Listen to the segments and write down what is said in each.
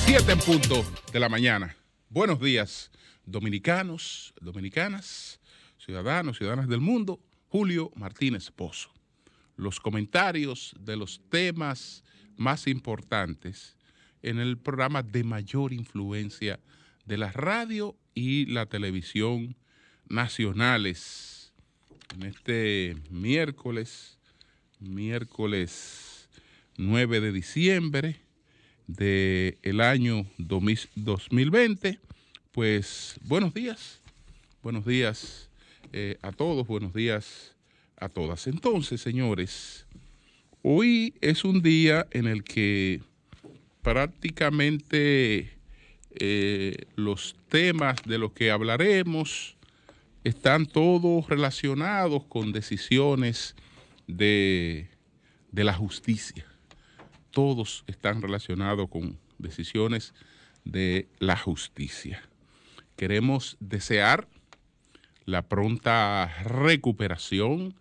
7 en punto de la mañana. Buenos días, dominicanos, dominicanas, ciudadanos, ciudadanas del mundo. Julio Martínez Pozo. Los comentarios de los temas más importantes en el programa de mayor influencia de la radio y la televisión nacionales. En este miércoles 9 de diciembre del año 2020, pues buenos días a todos, buenos días a todas. Entonces, señores, hoy es un día en el que prácticamente los temas de los que hablaremos están todos relacionados con decisiones de la justicia. Todos están relacionados con decisiones de la justicia. Queremos desear la pronta recuperación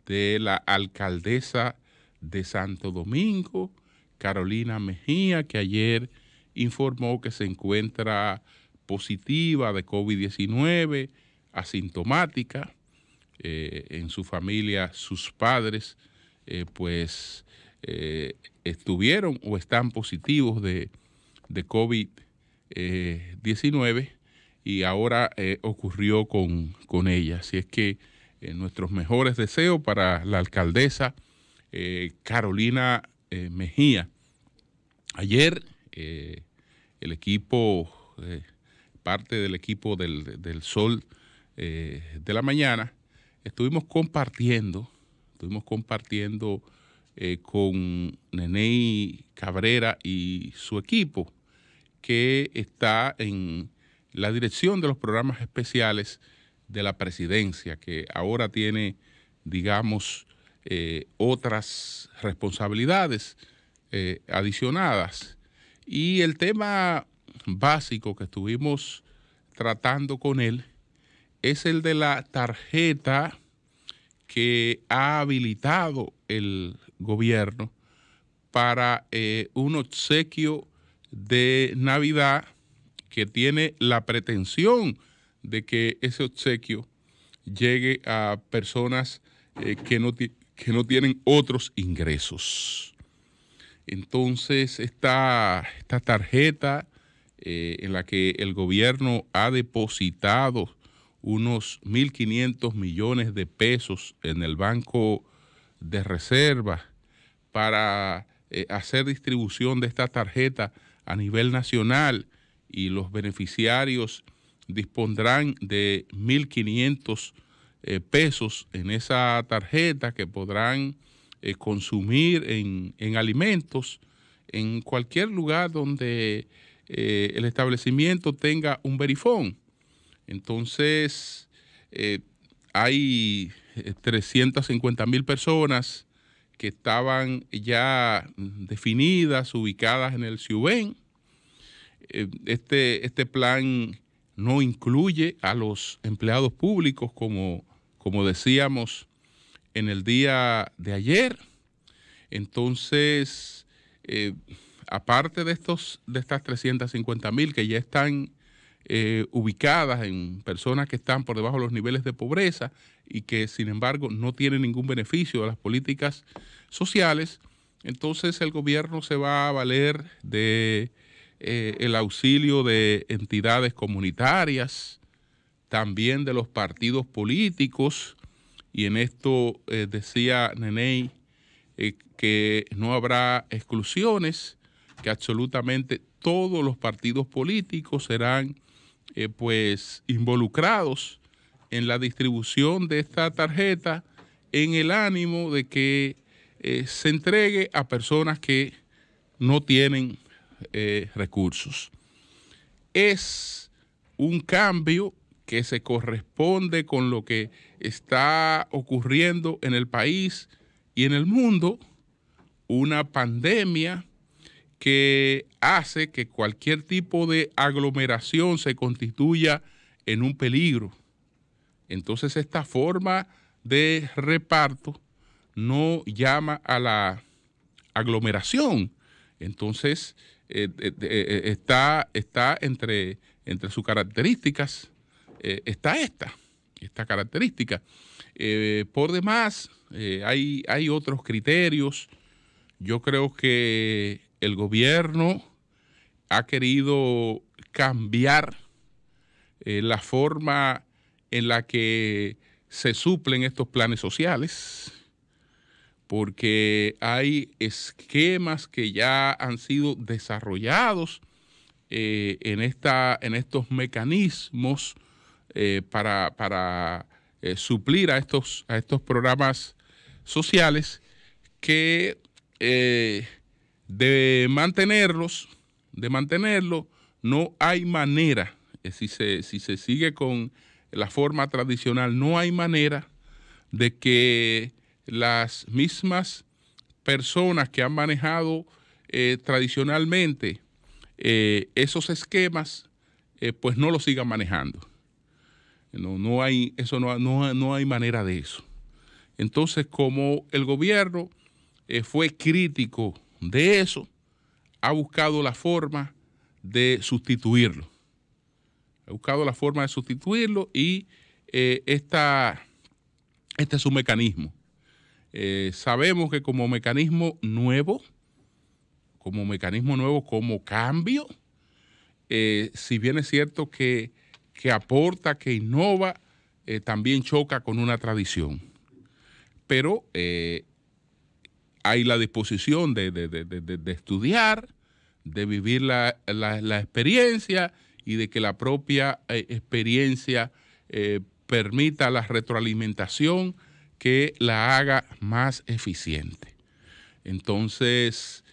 de la alcaldesa de Santo Domingo, Carolina Mejía, que ayer informó que se encuentra positiva de COVID-19, asintomática. En su familia, sus padres, estuvieron o están positivos de COVID-19 y ahora ocurrió con ella. Así es que nuestros mejores deseos para la alcaldesa Carolina Mejía. Ayer el equipo, parte del equipo del Sol de la Mañana, estuvimos compartiendo con Neney Cabrera y su equipo, que está en la dirección de los programas especiales de la presidencia, que ahora tiene, digamos, otras responsabilidades adicionadas. Y el tema básico que estuvimos tratando con él es el de la tarjeta que ha habilitado el gobierno para un obsequio de Navidad que tiene la pretensión de que ese obsequio llegue a personas que no tienen otros ingresos. Entonces, esta tarjeta en la que el gobierno ha depositado unos 1.500 millones de pesos en el Banco de Reserva para hacer distribución de esta tarjeta a nivel nacional, y los beneficiarios dispondrán de 1.500 pesos en esa tarjeta que podrán consumir en alimentos en cualquier lugar donde el establecimiento tenga un verifón. Entonces, hay 350,000 personas que estaban ya definidas, ubicadas en el CIUBEN. Este plan no incluye a los empleados públicos, como decíamos en el día de ayer. Entonces, aparte de estas 350,000 que ya están ubicadas en personas que están por debajo de los niveles de pobreza y que sin embargo no tienen ningún beneficio de las políticas sociales, entonces el gobierno se va a valer de el auxilio de entidades comunitarias, también de los partidos políticos, y en esto decía Neney que no habrá exclusiones, que absolutamente todos los partidos políticos serán involucrados en la distribución de esta tarjeta, en el ánimo de que se entregue a personas que no tienen recursos. Es un cambio que se corresponde con lo que está ocurriendo en el país y en el mundo, una pandemia que hace que cualquier tipo de aglomeración se constituya en un peligro. Entonces, esta forma de reparto no llama a la aglomeración. Entonces, está entre sus características, está esta característica. Por demás, hay otros criterios. Yo creo que el gobierno ha querido cambiar la forma en la que se suplen estos planes sociales, porque hay esquemas que ya han sido desarrollados en estos mecanismos para suplir a estos programas sociales que de mantenerlos no hay manera. Si se sigue con la forma tradicional, no hay manera de que las mismas personas que han manejado tradicionalmente esos esquemas, pues no los sigan manejando. No hay manera de eso. Entonces, como el gobierno fue crítico de eso, ha buscado la forma de sustituirlo. Y este es un mecanismo. Sabemos que como mecanismo nuevo, como cambio, si bien es cierto que aporta, que innova, también choca con una tradición. Pero hay la disposición de estudiar, de vivir la experiencia y de que la propia experiencia permita la retroalimentación que la haga más eficiente. Entonces,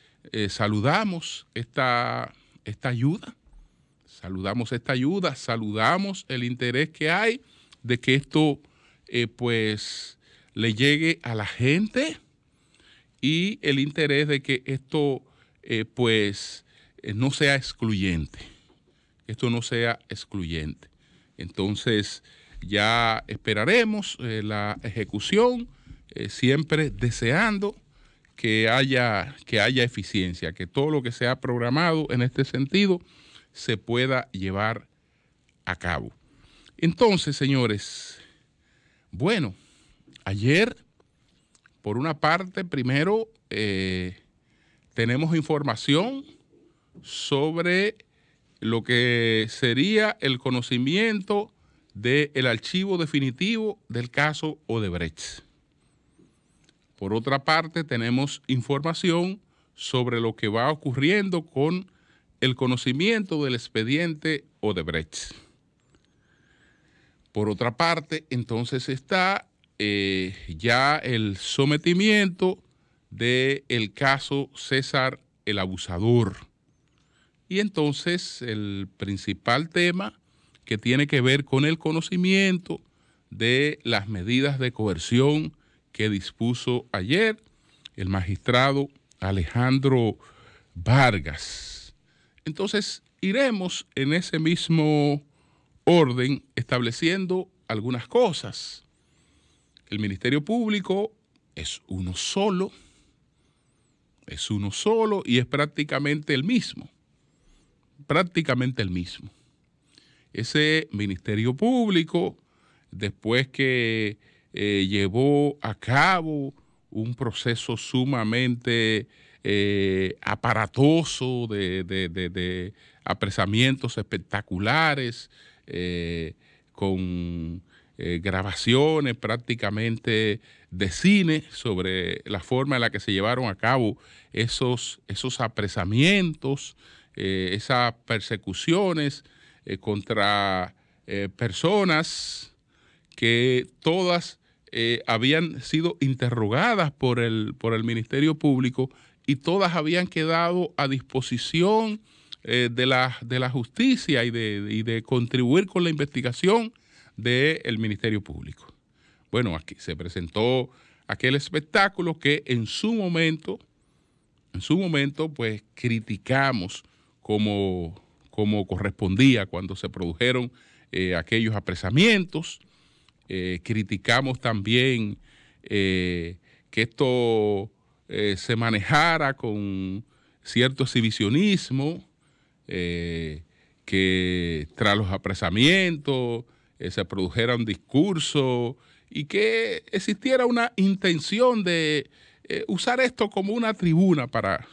saludamos esta ayuda, saludamos el interés que hay de que esto pues le llegue a la gente y el interés de que esto no sea excluyente. Entonces, ya esperaremos la ejecución, siempre deseando que haya eficiencia, que todo lo que se ha programado en este sentido se pueda llevar a cabo. Entonces, señores, bueno, ayer, por una parte, primero tenemos información sobre lo que sería el conocimiento del archivo definitivo del caso Odebrecht. Por otra parte, tenemos información sobre lo que va ocurriendo con el conocimiento del expediente Odebrecht. Por otra parte, entonces está ya el sometimiento del caso César el Abusador. Y entonces el principal tema que tiene que ver con el conocimiento de las medidas de coerción que dispuso ayer el magistrado Alejandro Vargas. Entonces iremos en ese mismo orden estableciendo algunas cosas. El Ministerio Público es uno solo y es prácticamente el mismo. Ese Ministerio Público, después que llevó a cabo un proceso sumamente aparatoso de apresamientos espectaculares, con grabaciones prácticamente de cine sobre la forma en la que se llevaron a cabo esos apresamientos, esas persecuciones contra personas que todas habían sido interrogadas por el Ministerio Público y todas habían quedado a disposición de la justicia y de contribuir con la investigación del Ministerio Público. Bueno, aquí se presentó aquel espectáculo que en su momento, pues criticamos como correspondía cuando se produjeron aquellos apresamientos. Criticamos también que esto se manejara con cierto exhibicionismo, que tras los apresamientos se produjera un discurso y que existiera una intención de usar esto como una tribuna para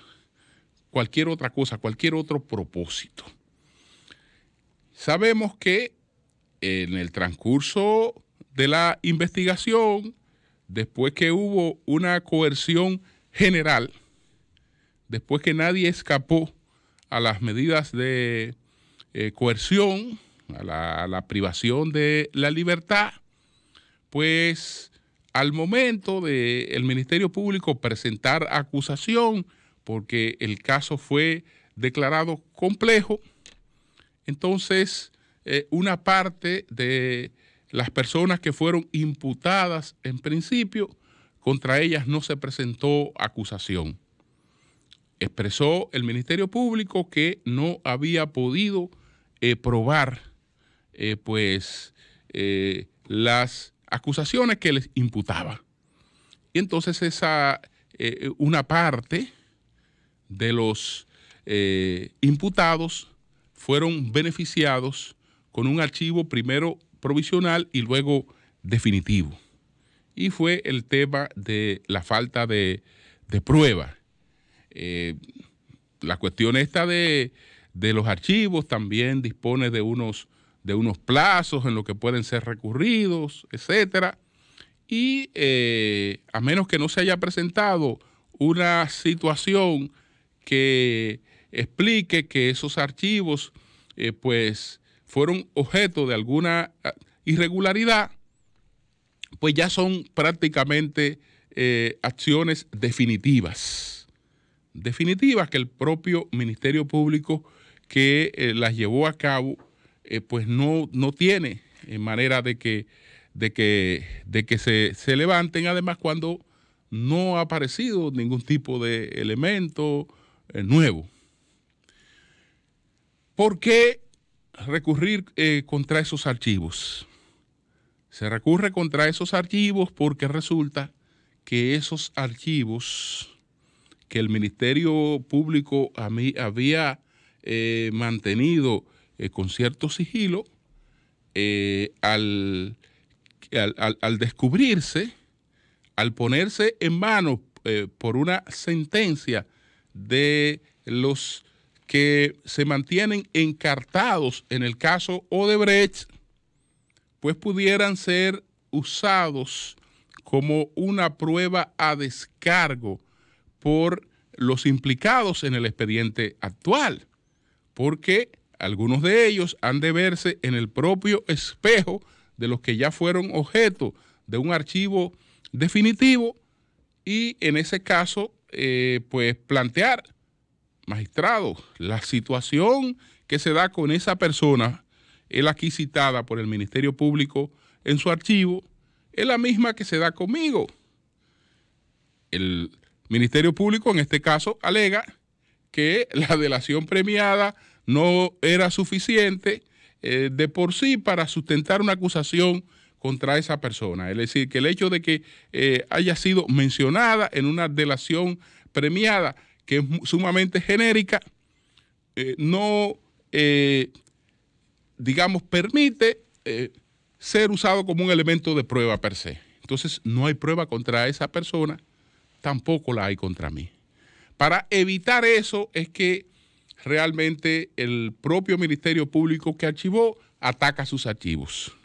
cualquier otra cosa, cualquier otro propósito. Sabemos que en el transcurso de la investigación, después que hubo una coerción general, después que nadie escapó a las medidas de coerción, a la privación de la libertad, pues al momento del Ministerio Público presentar acusación, porque el caso fue declarado complejo, entonces una parte de las personas que fueron imputadas en principio, contra ellas no se presentó acusación. Expresó el Ministerio Público que no había podido probar las acusaciones que les imputaba. Y entonces una parte de los imputados fueron beneficiados con un archivo primero provisional y luego definitivo. Y fue el tema de la falta de prueba. La cuestión esta de los archivos también dispone de unos plazos en los que pueden ser recurridos, etcétera. Y a menos que no se haya presentado una situación que explique que esos archivos pues fueron objeto de alguna irregularidad, pues ya son prácticamente acciones definitivas que el propio Ministerio Público que las llevó a cabo pues no tiene manera de que se levanten, además cuando no ha aparecido ningún tipo de elemento nuevo. ¿Por qué recurrir contra esos archivos? Se recurre contra esos archivos porque resulta que esos archivos que el Ministerio Público había mantenido con cierto sigilo, al descubrirse, al ponerse en manos por una sentencia de los que se mantienen encartados en el caso Odebrecht, pues pudieran ser usados como una prueba a descargo por los implicados en el expediente actual, porque algunos de ellos han de verse en el propio espejo de los que ya fueron objeto de un archivo definitivo y en ese caso pues plantear, magistrado, la situación que se da con esa persona, él aquí citada por el Ministerio Público en su archivo, es la misma que se da conmigo. El Ministerio Público en este caso alega que la delación premiada no era suficiente de por sí para sustentar una acusación contra esa persona. Es decir, que el hecho de que haya sido mencionada en una delación premiada que es sumamente genérica, no, digamos, permite ser usado como un elemento de prueba per se. Entonces, no hay prueba contra esa persona, tampoco la hay contra mí. Para evitar eso es que realmente el propio Ministerio Público que archivó ataca sus archivos.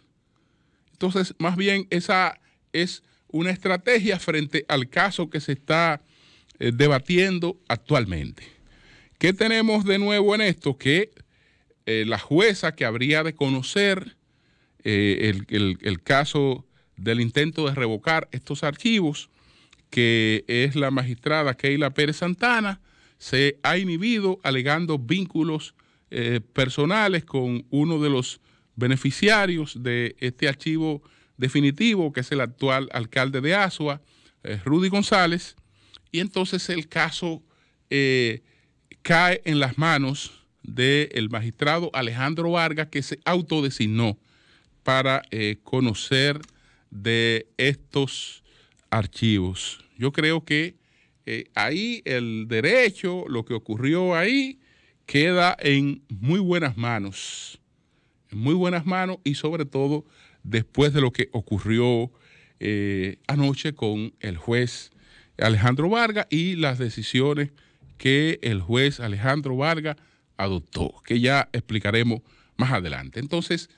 Entonces, más bien esa es una estrategia frente al caso que se está debatiendo actualmente. ¿Qué tenemos de nuevo en esto? Que la jueza que habría de conocer el caso del intento de revocar estos archivos, que es la magistrada Keila Pérez Santana, se ha inhibido alegando vínculos personales con uno de los beneficiarios de este archivo definitivo, que es el actual alcalde de Azua, Rudy González, y entonces el caso cae en las manos del magistrado Alejandro Vargas, que se autodesignó para conocer de estos archivos. Yo creo que ahí el derecho, lo que ocurrió ahí, queda en muy buenas manos. En muy buenas manos y sobre todo después de lo que ocurrió anoche con el juez Alejandro Vargas y las decisiones que el juez Alejandro Vargas adoptó, que ya explicaremos más adelante. Entonces,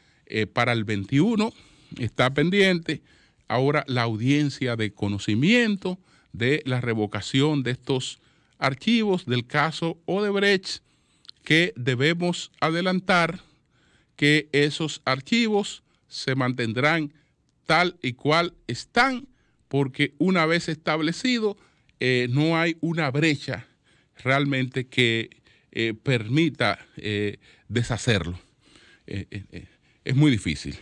para el 21 está pendiente ahora la audiencia de conocimiento de la revocación de estos archivos del caso Odebrecht, que debemos adelantar que esos archivos se mantendrán tal y cual están, porque una vez establecido no hay una brecha realmente que permita deshacerlo. Es muy difícil.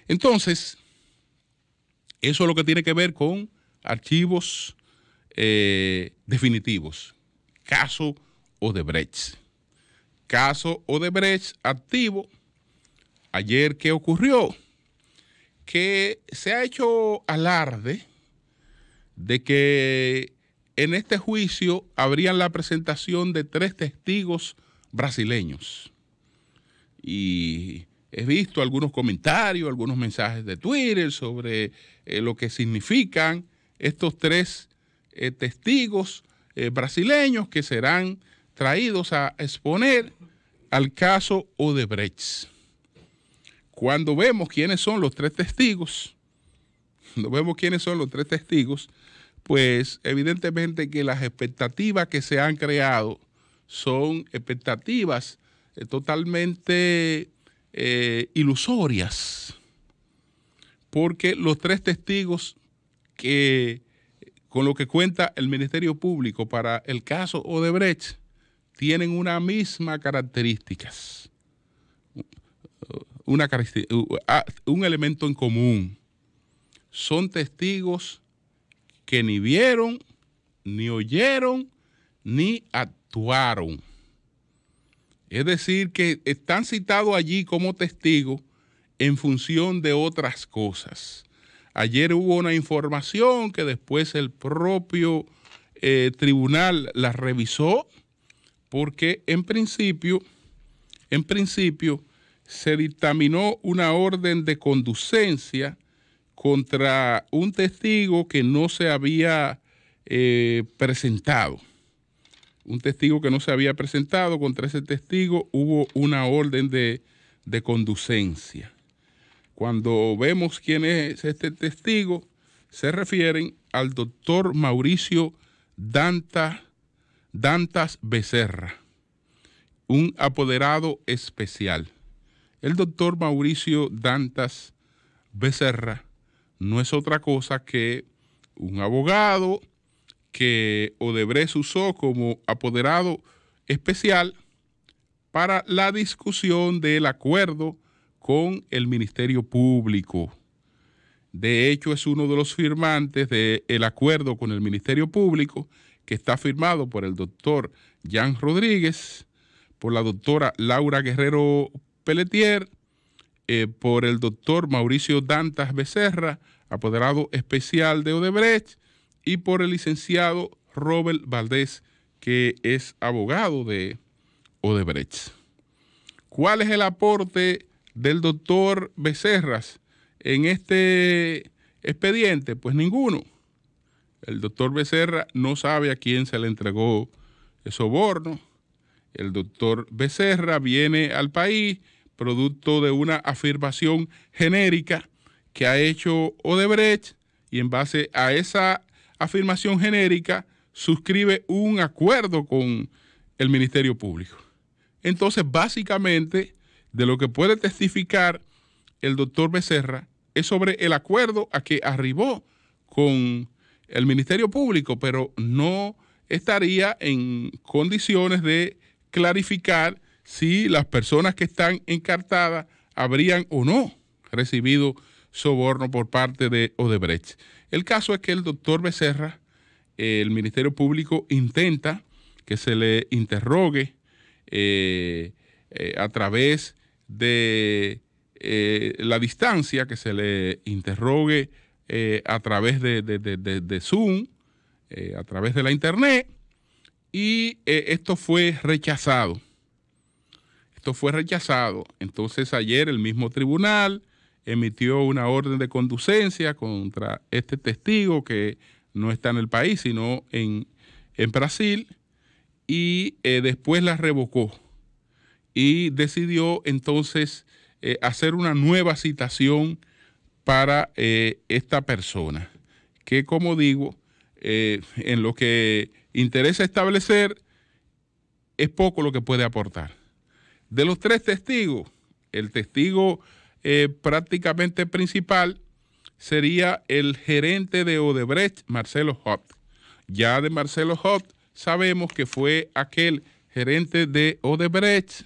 Entonces, eso es lo que tiene que ver con archivos definitivos. Caso Odebrecht. Caso Odebrecht activo. Ayer, ¿qué ocurrió? Que se ha hecho alarde de que en este juicio habrían la presentación de 3 testigos brasileños. Y he visto algunos comentarios, algunos mensajes de Twitter sobre lo que significan estos 3 testigos brasileños que serán traídos a exponer al caso Odebrecht. Cuando vemos quiénes son los 3 testigos, pues evidentemente que las expectativas que se han creado son expectativas totalmente ilusorias, porque los 3 testigos que con lo que cuenta el Ministerio Público para el caso Odebrecht tienen una misma características, un elemento en común. Son testigos que ni vieron, ni oyeron, ni actuaron. Es decir, que están citados allí como testigos en función de otras cosas. Ayer hubo una información que después el propio tribunal la revisó, porque en principio se dictaminó una orden de conducencia contra un testigo que no se había presentado. Un testigo que no se había presentado, contra ese testigo hubo una orden de conducencia. Cuando vemos quién es este testigo, se refieren al doctor Mauricio Dantas Becerra, un apoderado especial. El doctor Mauricio Dantas Becerra no es otra cosa que un abogado que Odebrecht usó como apoderado especial para la discusión del acuerdo con el Ministerio Público. De hecho, es uno de los firmantes del acuerdo con el Ministerio Público, que está firmado por el doctor Jan Rodríguez, por la doctora Laura Guerrero Pelletier, por el doctor Mauricio Dantas Becerra, apoderado especial de Odebrecht, y por el licenciado Robert Valdés, que es abogado de Odebrecht. ¿Cuál es el aporte del doctor Becerra en este expediente? Pues ninguno. El doctor Becerra no sabe a quién se le entregó el soborno. El doctor Becerra viene al país producto de una afirmación genérica que ha hecho Odebrecht, y en base a esa afirmación genérica suscribe un acuerdo con el Ministerio Público. Entonces, básicamente, de lo que puede testificar el doctor Becerra es sobre el acuerdo a que arribó con el Ministerio Público, pero no estaría en condiciones de clarificar si las personas que están encartadas habrían o no recibido soborno por parte de Odebrecht. El caso es que el doctor Becerra, el Ministerio Público intenta que se le interrogue a través de la distancia, que se le interrogue a través de Zoom, a través de la internet, y esto fue rechazado. Esto fue rechazado. Entonces ayer el mismo tribunal emitió una orden de conducencia contra este testigo que no está en el país, sino en Brasil, y después la revocó y decidió entonces hacer una nueva citación para esta persona, que como digo, en lo que interesa establecer, es poco lo que puede aportar. De los 3 testigos, el testigo prácticamente principal sería el gerente de Odebrecht, Marcelo Hott. Ya de Marcelo Hott sabemos que fue aquel gerente de Odebrecht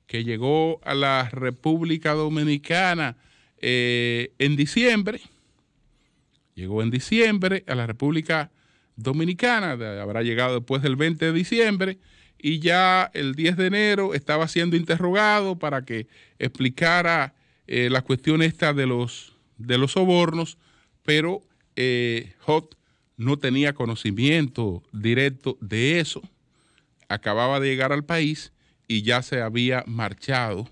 que llegó a la República Dominicana en diciembre. Llegó en diciembre a la República Dominicana, habrá llegado después del 20 de diciembre, y ya el 10 de enero estaba siendo interrogado para que explicara la cuestión esta de los sobornos, pero Hott no tenía conocimiento directo de eso. Acababa de llegar al país y ya se había marchado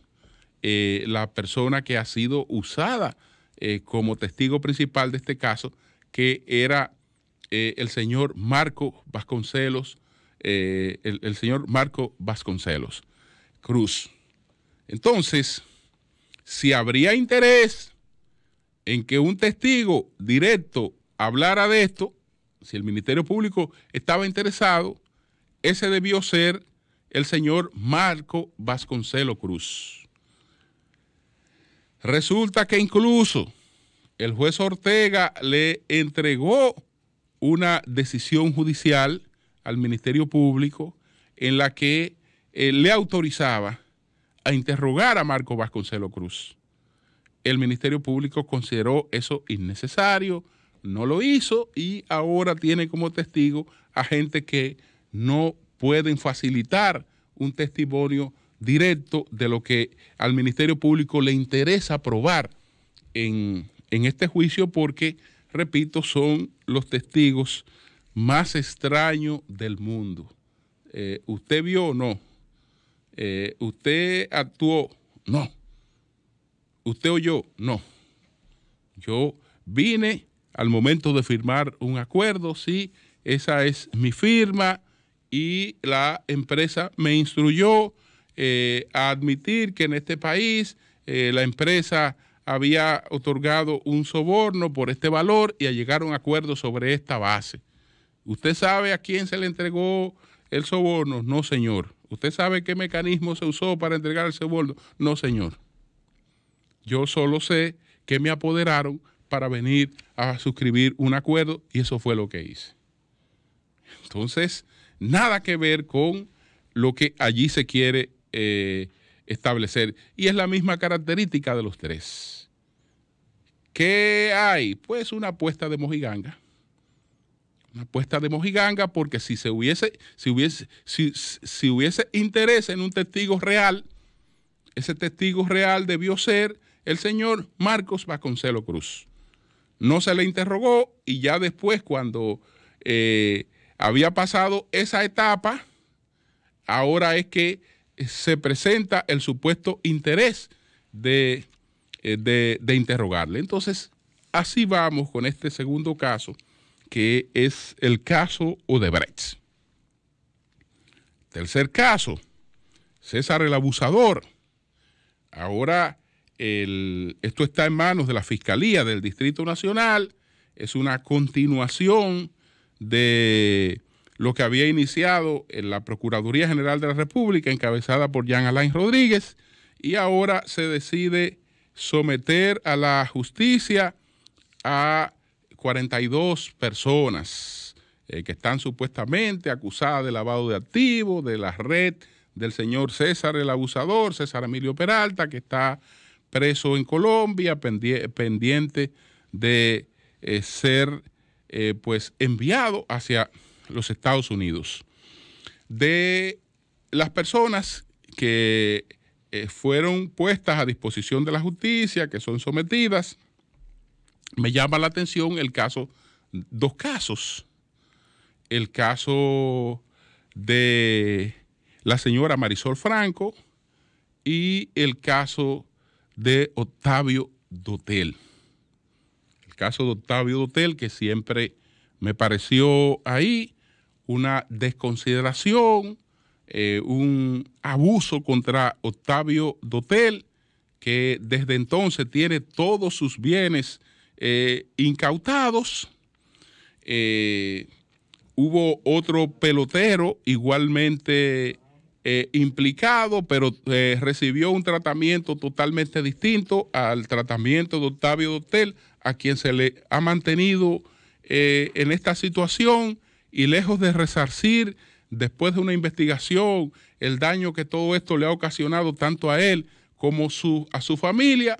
la persona que ha sido usada como testigo principal de este caso, que era el señor Marco Vasconcelos, el señor Marco Vasconcelos Cruz. Entonces, si habría interés en que un testigo directo hablara de esto, si el Ministerio Público estaba interesado, ese debió ser el señor Marco Vasconcelos Cruz. Resulta que incluso el juez Ortega le entregó una decisión judicial al Ministerio Público en la que le autorizaba a interrogar a Marco Vasconcelos Cruz. El Ministerio Público consideró eso innecesario, no lo hizo, y ahora tiene como testigo a gente que no pueden facilitar un testimonio directo de lo que al Ministerio Público le interesa probar en este juicio, porque, repito, son los testigos más extraños del mundo. ¿Usted vio o no? ¿Usted actuó? No. ¿Usted oyó? No. Yo vine al momento de firmar un acuerdo, sí, esa es mi firma, y la empresa me instruyó a admitir que en este país la empresa había otorgado un soborno por este valor y a llegar a un acuerdo sobre esta base. ¿Usted sabe a quién se le entregó el soborno? No, señor. ¿Usted sabe qué mecanismo se usó para entregar el soborno? No, señor. Yo solo sé que me apoderaron para venir a suscribir un acuerdo, y eso fue lo que hice. Entonces, nada que ver con lo que allí se quiere establecer. Y es la misma característica de los 3. ¿Qué hay? Pues una apuesta de mojiganga. Una apuesta de mojiganga, porque si hubiese interés en un testigo real, ese testigo real debió ser el señor Marcos Vasconcelos Cruz. No se le interrogó, y ya después, cuando había pasado esa etapa, ahora es que se presenta el supuesto interés de interrogarle. Entonces, así vamos con este segundo caso, que es el caso Odebrecht. Tercer caso, César el Abusador. Ahora esto está en manos de la Fiscalía del Distrito Nacional. Es una continuación de lo que había iniciado en la Procuraduría General de la República, encabezada por Jean Alain Rodríguez, y ahora se decide someter a la justicia a 42 personas que están supuestamente acusadas de lavado de activos, de la red del señor César el Abusador, César Emilio Peralta, que está preso en Colombia, pendiente de ser pues enviado hacia los Estados Unidos. De las personas que fueron puestas a disposición de la justicia, que son sometidas, me llama la atención dos casos. el caso de la señora Marisol Franco y el caso de Octavio Dotel. El caso de Octavio Dotel, que siempre me pareció ahí una desconsideración, un abuso contra Octavio Dotel, que desde entonces tiene todos sus bienes incautados. Hubo otro pelotero igualmente implicado, pero recibió un tratamiento totalmente distinto al tratamiento de Octavio Dotel, a quien se le ha mantenido en esta situación, y lejos de resarcir después de una investigación el daño que todo esto le ha ocasionado tanto a él como a su familia,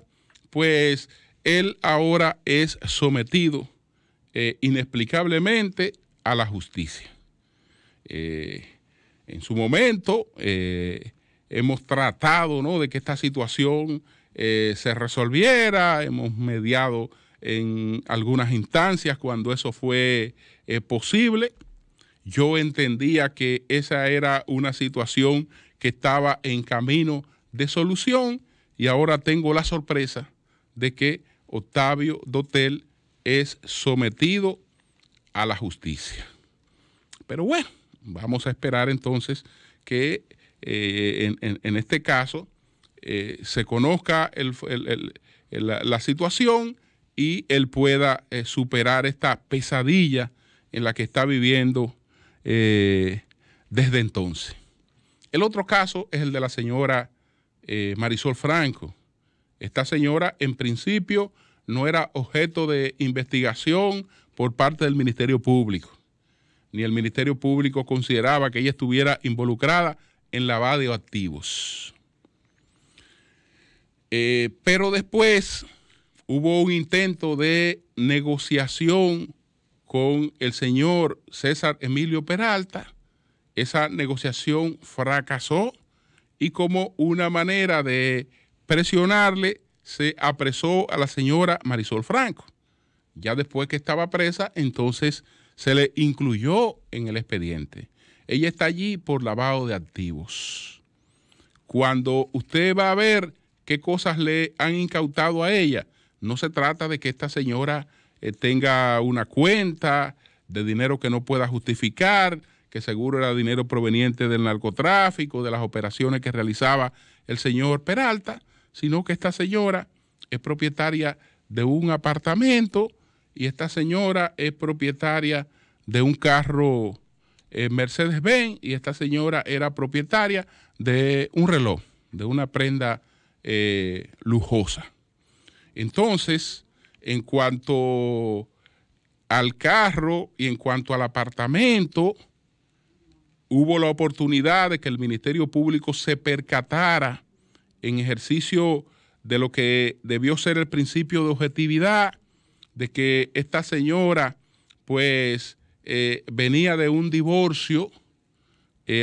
pues él ahora es sometido inexplicablemente a la justicia. En su momento hemos tratado, ¿no?, de que esta situación se resolviera, hemos mediado en algunas instancias cuando eso fue posible. Yo entendía que esa era una situación que estaba en camino de solución, y ahora tengo la sorpresa de que Octavio Dotel es sometido a la justicia. Pero bueno, vamos a esperar entonces que en este caso se conozca la situación y él pueda superar esta pesadilla en la que está viviendo desde entonces. El otro caso es el de la señora Marisol Franco. Esta señora, en principio, no era objeto de investigación por parte del Ministerio Público, ni el Ministerio Público consideraba que ella estuviera involucrada en lavado de activos. Pero después hubo un intento de negociación con el señor César Emilio Peralta. Esa negociación fracasó y, como una manera de presionarle, se apresó a la señora Marisol Franco. Ya después que estaba presa, entonces se le incluyó en el expediente. Ella está allí por lavado de activos. Cuando usted va a ver qué cosas le han incautado a ella, no se trata de que esta señora tenga una cuenta de dinero que no pueda justificar, que seguro era dinero proveniente del narcotráfico, de las operaciones que realizaba el señor Peralta, sino que esta señora es propietaria de un apartamento, y esta señora es propietaria de un carro Mercedes-Benz, y esta señora era propietaria de un reloj, de una prenda lujosa. Entonces, en cuanto al carro y en cuanto al apartamento, hubo la oportunidad de que el Ministerio Público se percatara, en ejercicio de lo que debió ser el principio de objetividad, de que esta señora pues venía de un divorcio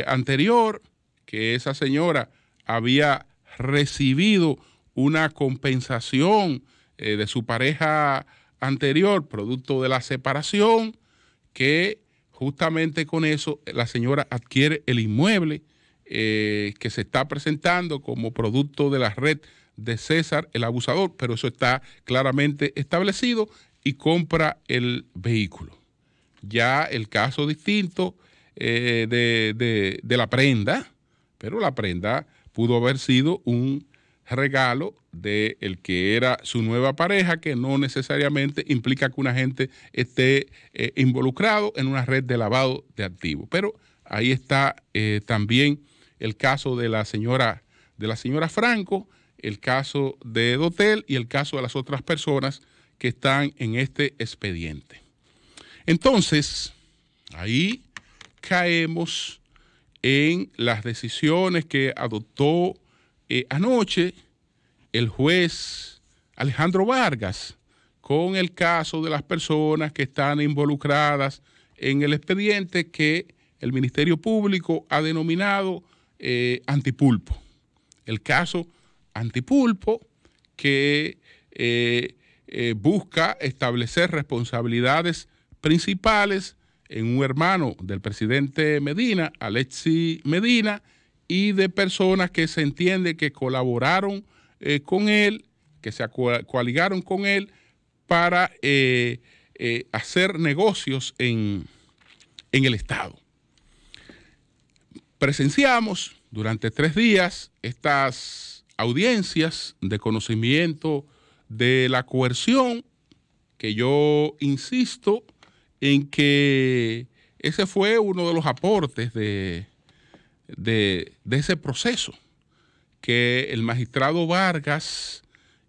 anterior, que esa señora había recibido una compensación de su pareja anterior, producto de la separación, que justamente con eso la señora adquiere el inmueble que se está presentando como producto de la red de César el abusador, pero eso está claramente establecido, y compra el vehículo. Ya el caso distinto de la prenda, pero la prenda pudo haber sido un regalo de el que era su nueva pareja, que no necesariamente implica que una gente esté involucrado en una red de lavado de activos. Pero ahí está también el caso de la señora Franco, el caso de Dotel y el caso de las otras personas que están en este expediente. Entonces, ahí caemos en las decisiones que adoptó anoche el juez Alejandro Vargas con el caso de las personas que están involucradas en el expediente que el Ministerio Público ha denominado Antipulpo. El caso Antipulpo, que busca establecer responsabilidades principales en un hermano del presidente Medina, Alexis Medina, y de personas que se entiende que colaboraron con él, que se coaligaron con él para hacer negocios en el Estado. Presenciamos durante 3 días estas audiencias de conocimiento de la coerción, que yo insisto en que ese fue uno de los aportes de ese proceso, que el magistrado Vargas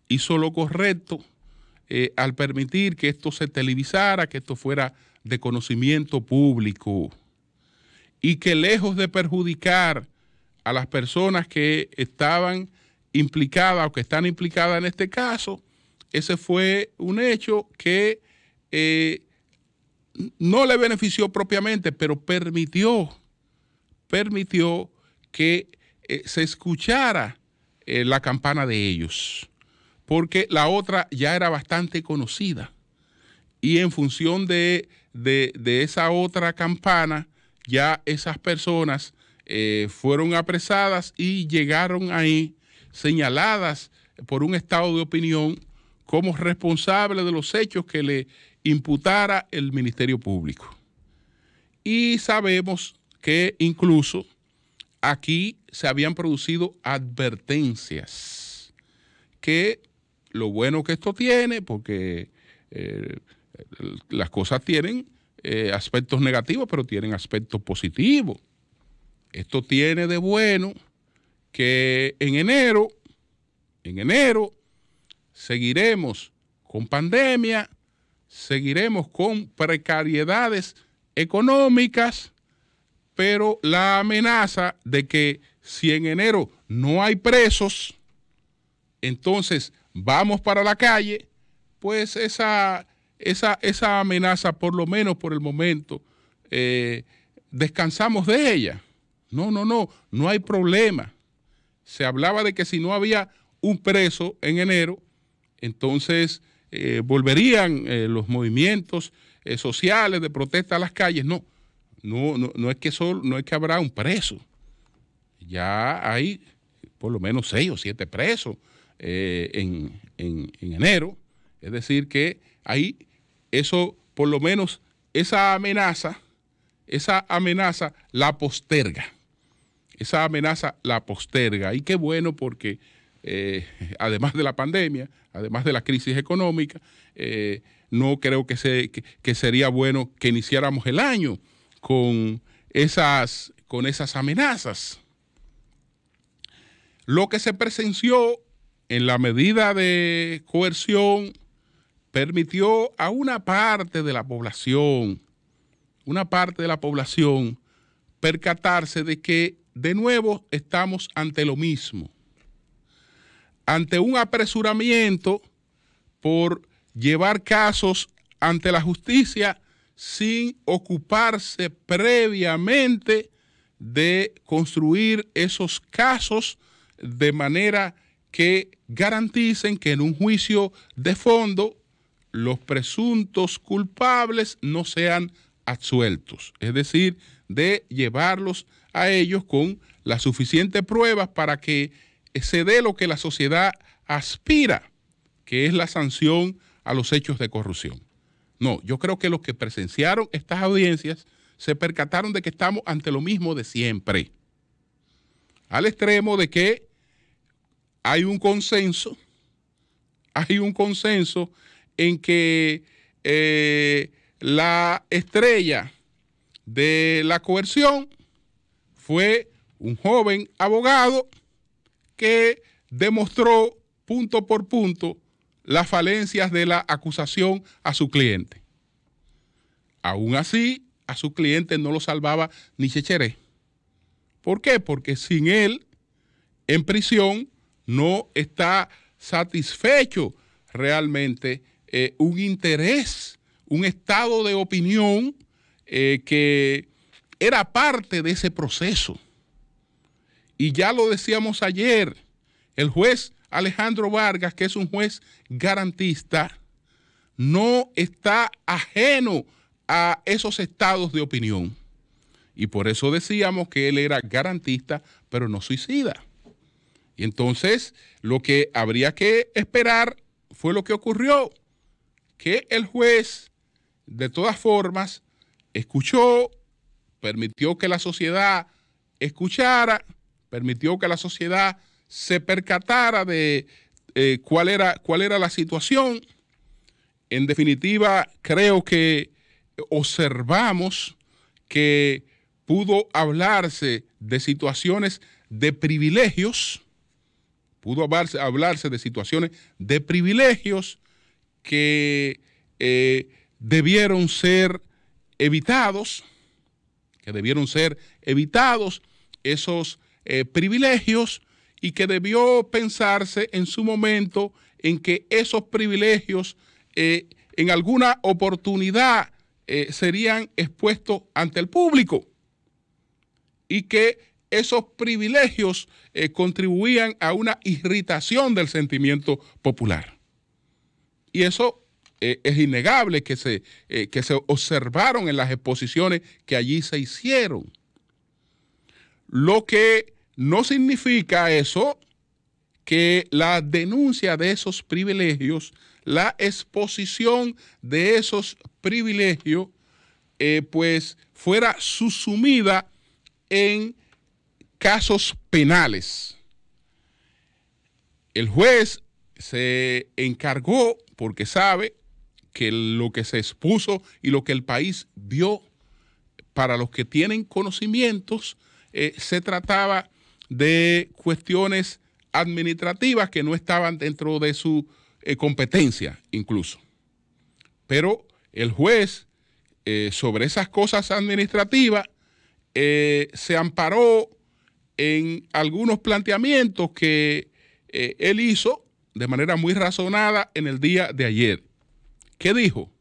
hizo lo correcto al permitir que esto se televisara, que esto fuera de conocimiento público, y que lejos de perjudicar a las personas que estaban implicadas o que están implicadas en este caso, ese fue un hecho que no le benefició propiamente, pero permitió que se escuchara la campana de ellos, porque la otra ya era bastante conocida, y en función de esa otra campana, ya esas personas fueron apresadas y llegaron ahí señaladas por un estado de opinión como responsables de los hechos que le imputara el Ministerio Público. Y sabemos que incluso aquí se habían producido advertencias, que lo bueno que esto tiene, porque las cosas tienen aspectos negativos, pero tienen aspectos positivos. Esto tiene de bueno que en enero seguiremos con pandemia, seguiremos con precariedades económicas, pero la amenaza de que si en enero no hay presos, entonces vamos para la calle, pues esa amenaza, por lo menos por el momento, descansamos de ella. No hay problema. Se hablaba de que si no había un preso en enero, entonces volverían los movimientos sociales de protesta a las calles. No es que habrá un preso. Ya hay por lo menos 6 o 7 presos en enero. Es decir que ahí eso, por lo menos esa amenaza la posterga. Esa amenaza la posterga. Y qué bueno, porque además de la pandemia, además de la crisis económica, no creo que sería bueno que iniciáramos el año con esas amenazas. Lo que se presenció en la medida de coerción permitió a una parte de la población percatarse de que de nuevo estamos ante lo mismo, ante un apresuramiento por llevar casos ante la justicia sin ocuparse previamente de construir esos casos de manera que garanticen que en un juicio de fondo los presuntos culpables no sean absueltos, es decir, de llevarlos a ellos con las suficientes pruebas para que se dé lo que la sociedad aspira, que es la sanción a los hechos de corrupción. No, yo creo que los que presenciaron estas audiencias se percataron de que estamos ante lo mismo de siempre, al extremo de que hay un consenso en que la estrella de la coerción fue un joven abogado que demostró punto por punto las falencias de la acusación a su cliente. Aún así, a su cliente no lo salvaba ni Checheré. ¿Por qué? Porque sin él en prisión no está satisfecho realmente un interés, un estado de opinión que era parte de ese proceso. Y ya lo decíamos ayer, el juez Alejandro Vargas, que es un juez garantista, no está ajeno a esos estados de opinión. Y por eso decíamos que él era garantista, pero no suicida. Y entonces lo que habría que esperar fue lo que ocurrió, que el juez, de todas formas, escuchó, permitió que la sociedad escuchara, permitió que la sociedad se percatara de cuál era la situación. En definitiva, creo que observamos que pudo hablarse de situaciones de privilegios, de situaciones de privilegios que debieron ser evitados, esos privilegios, y que debió pensarse en su momento en que esos privilegios en alguna oportunidad serían expuestos ante el público y que esos privilegios contribuían a una irritación del sentimiento popular. Y eso es innegable que se observaron en las exposiciones que allí se hicieron. Lo que no significa eso que la denuncia de esos privilegios, la exposición de esos privilegios, pues fuera subsumida en casos penales. El juez se encargó, porque sabe que lo que se expuso y lo que el país vio, para los que tienen conocimientos, se trataba de cuestiones administrativas que no estaban dentro de su competencia incluso. Pero el juez, sobre esas cosas administrativas, se amparó en algunos planteamientos que él hizo de manera muy razonada en el día de ayer. ¿Qué dijo?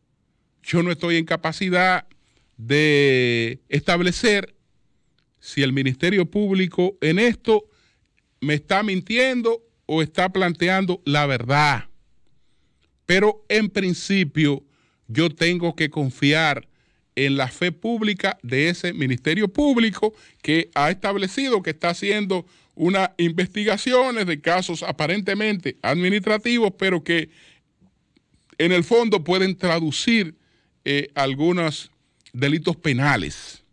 Yo no estoy en capacidad de establecer si el Ministerio Público en esto me está mintiendo o está planteando la verdad. Pero en principio yo tengo que confiar en la fe pública de ese Ministerio Público que ha establecido que está haciendo unas investigaciones de casos aparentemente administrativos, pero que en el fondo pueden traducir algunos delitos penales.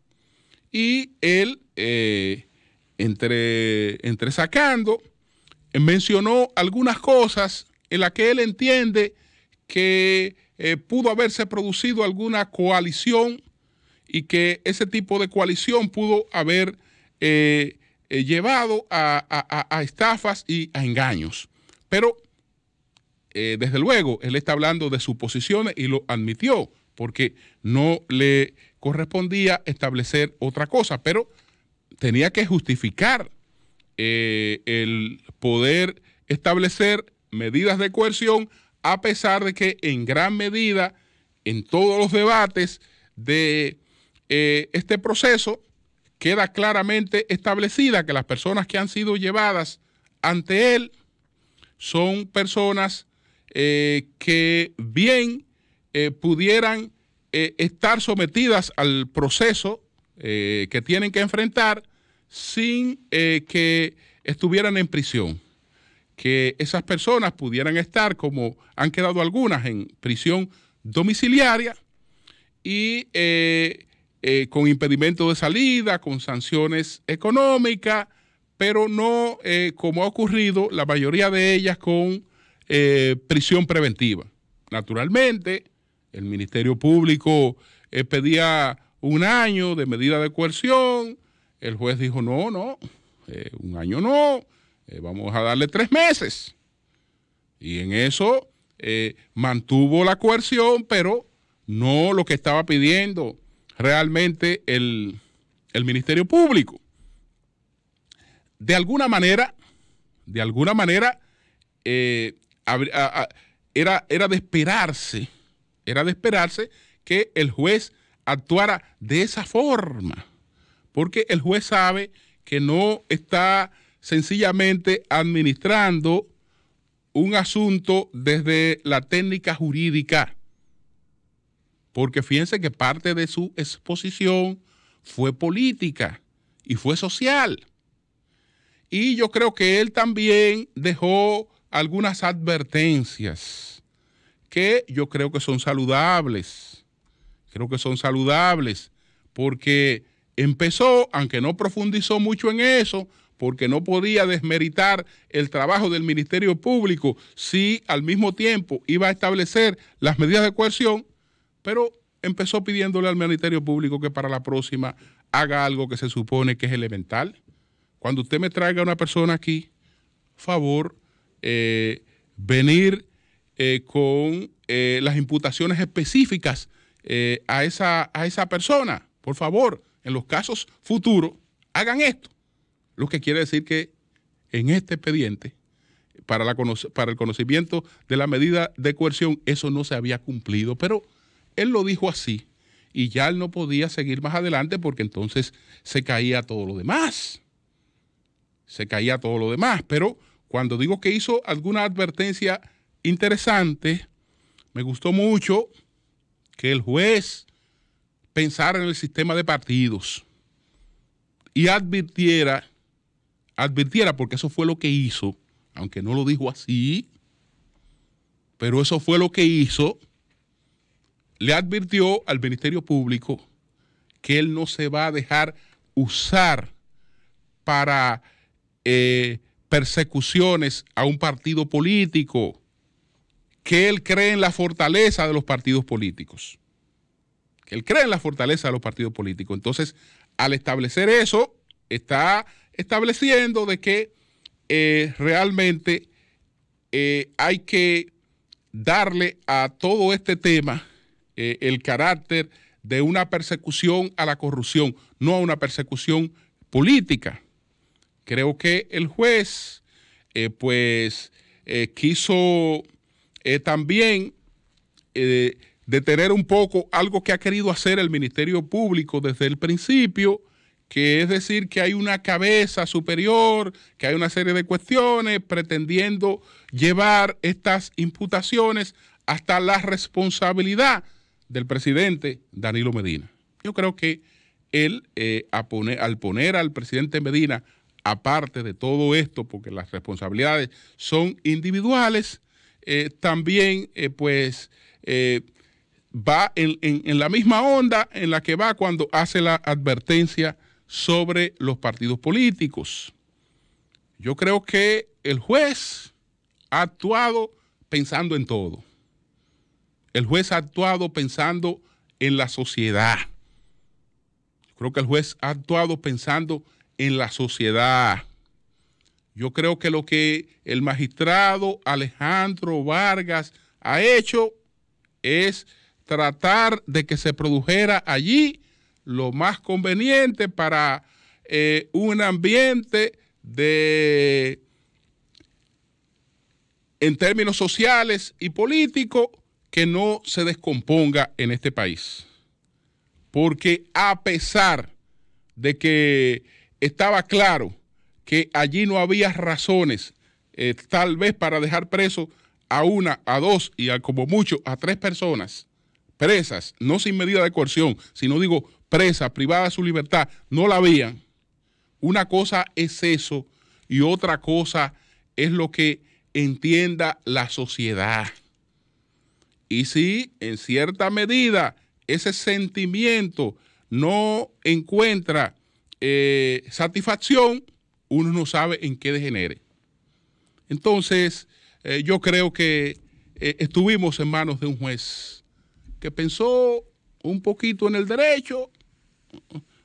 Y él, entresacando, mencionó algunas cosas en las que él entiende que pudo haberse producido alguna coalición y que ese tipo de coalición pudo haber llevado a estafas y a engaños. Pero, desde luego, él está hablando de suposiciones y lo admitió, porque no le correspondía establecer otra cosa, pero tenía que justificar el poder establecer medidas de coerción, a pesar de que en gran medida en todos los debates de este proceso queda claramente establecida que las personas que han sido llevadas ante él son personas que bien pudieran estar sometidas al proceso que tienen que enfrentar sin que estuvieran en prisión. Que esas personas pudieran estar, como han quedado algunas, en prisión domiciliaria y con impedimento de salida, con sanciones económicas, pero no como ha ocurrido, la mayoría de ellas con prisión preventiva. Naturalmente, el Ministerio Público pedía 1 año de medida de coerción. El juez dijo, no, 1 año no, vamos a darle 3 meses. Y en eso mantuvo la coerción, pero no lo que estaba pidiendo realmente el Ministerio Público. De alguna manera, era de esperarse que el juez actuara de esa forma, porque el juez sabe que no está sencillamente administrando un asunto desde la técnica jurídica, porque fíjense que parte de su exposición fue política y fue social. Y yo creo que él también dejó algunas advertencias que yo creo que son saludables. Creo que son saludables porque empezó, aunque no profundizó mucho en eso, porque no podía desmeritar el trabajo del Ministerio Público si al mismo tiempo iba a establecer las medidas de coerción, pero empezó pidiéndole al Ministerio Público que para la próxima haga algo que se supone que es elemental. Cuando usted me traiga a una persona aquí, favor, venir con las imputaciones específicas a esa persona. Por favor, en los casos futuros, hagan esto. Lo que quiere decir que en este expediente, para el conocimiento de la medida de coerción, eso no se había cumplido. Pero él lo dijo así y ya él no podía seguir más adelante porque entonces se caía todo lo demás. Se caía todo lo demás. Pero cuando digo que hizo alguna advertencia interesante, me gustó mucho que el juez pensara en el sistema de partidos y advirtiera, porque eso fue lo que hizo, aunque no lo dijo así, pero eso fue lo que hizo. Le advirtió al Ministerio Público que él no se va a dejar usar para persecuciones a un partido político, que él cree en la fortaleza de los partidos políticos. Que él cree en la fortaleza de los partidos políticos. Entonces, al establecer eso, está estableciendo de que realmente hay que darle a todo este tema el carácter de una persecución a la corrupción, no a una persecución política. Creo que el juez quiso también detener un poco algo que ha querido hacer el Ministerio Público desde el principio, que es decir que hay una cabeza superior, que hay una serie de cuestiones pretendiendo llevar estas imputaciones hasta la responsabilidad del presidente Danilo Medina. Yo creo que él, al poner al presidente Medina aparte de todo esto, porque las responsabilidades son individuales, también va en la misma onda en la que va cuando hace la advertencia sobre los partidos políticos. Yo creo que el juez ha actuado pensando en todo. El juez ha actuado pensando en la sociedad. Yo creo que el juez ha actuado pensando en la sociedad. Yo creo que lo que el magistrado Alejandro Vargas ha hecho es tratar de que se produjera allí lo más conveniente para un ambiente en términos sociales y políticos que no se descomponga en este país. Porque a pesar de que estaba claro que allí no había razones tal vez para dejar preso a una, a dos y como mucho a 3 personas presas, no sin medida de coerción, sino digo presas, privadas de su libertad, no la habían. Una cosa es eso y otra cosa es lo que entienda la sociedad. Y si en cierta medida ese sentimiento no encuentra satisfacción, uno no sabe en qué degenere. Entonces, yo creo que estuvimos en manos de un juez que pensó un poquito en el derecho,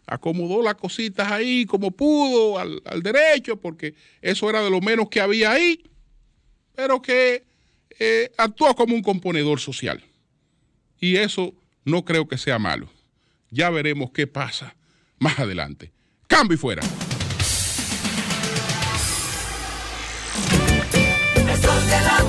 acomodó las cositas ahí como pudo al derecho, porque eso era de lo menos que había ahí, pero que actuó como un componedor social. Y eso no creo que sea malo. Ya veremos qué pasa más adelante. Cambio y fuera. El sol de la